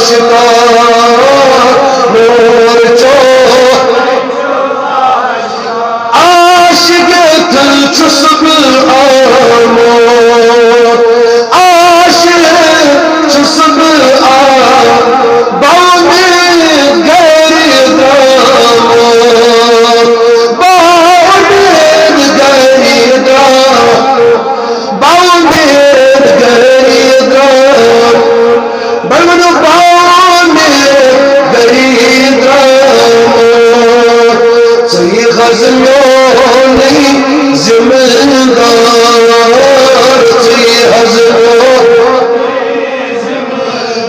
आशिका नूर चो आशिक दिल चुस्ब आमो आशिक चुस्ब आ बाउंदे गैर दामो बाउंदे गैर दाम बाउंदे गैर दाम बलनो बाउंदे गैर दाम सही गज़लो नहीं ज़िम्मेदार सही गज़लो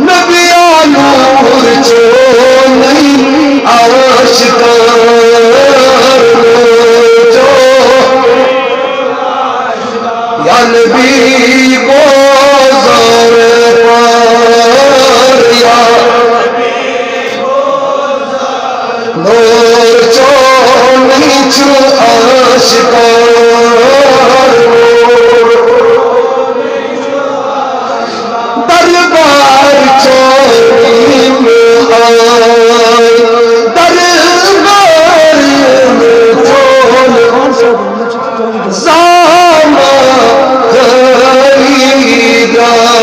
नबिया नूर चो नहीं आशिकार चो या नबी बाज़ार पार या नूर चो नहीं चो आशिकार दरबार चोरी में आए दरबार में चोल ज़ामा खरीदार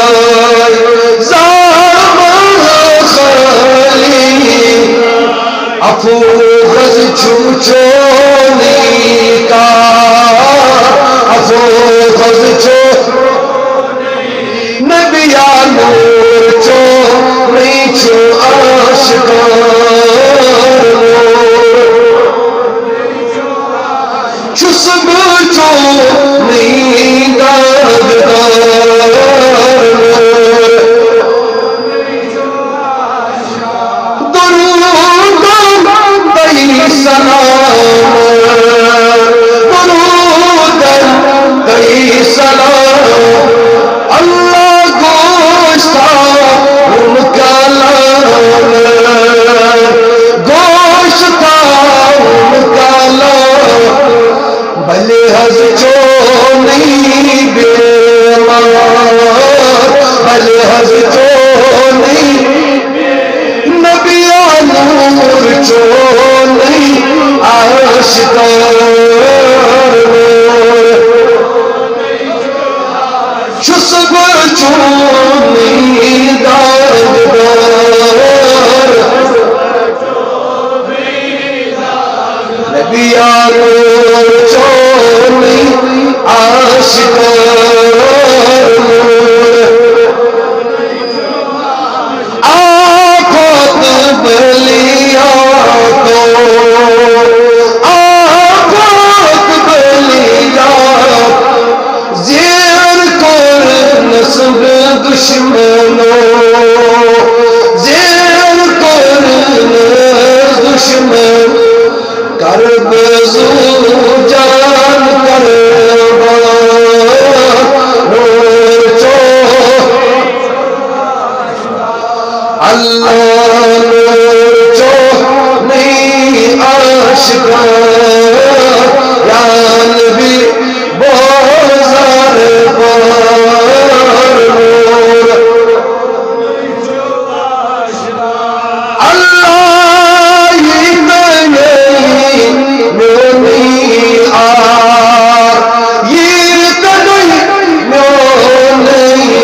ज़ामा खरीद अफूज़ छूचो का अफूज़ छो नबिया नूर चो नहीं चो आशिकार चुस्ब चो नहीं दागदार दुरूद तई सलाम दुरूद तई सलाम अल्लाह गोश्ता उनका लाल गोश्ता उनका लाल भले हज चो नहीं बेमार भले हज चो नहीं नबिया नूर चो नहीं आशिकार चुस्ब चो नहीं दागदार नबिया नूर चो नहीं आशिकार आफत बलिया को आफत बलिया ज़ेर कर नस्ब दुश्मनों ज़ेर कर दुश्मन कर बज़ू जान कर नूर चो अल्लाह नूर चो नहीं आशिकार या नबी बाज़ार पार नूर अल्लाह ही नहीं नहीं आ ये तगई नहीं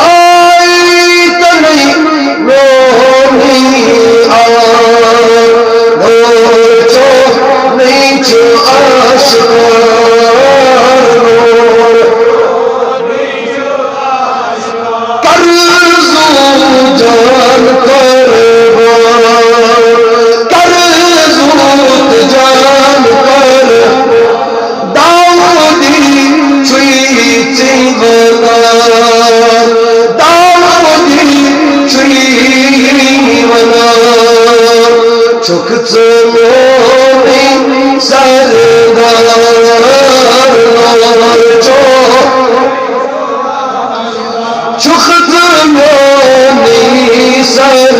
आई तगई नहीं आ नूर चो नहीं चो आशिकार कर्ज़ो जान कर्ज़ोत जान कर दाऊदी छुई चिंगला दाऊदी छुई वना चुक चोनी सरदार चो चुक चोनी सर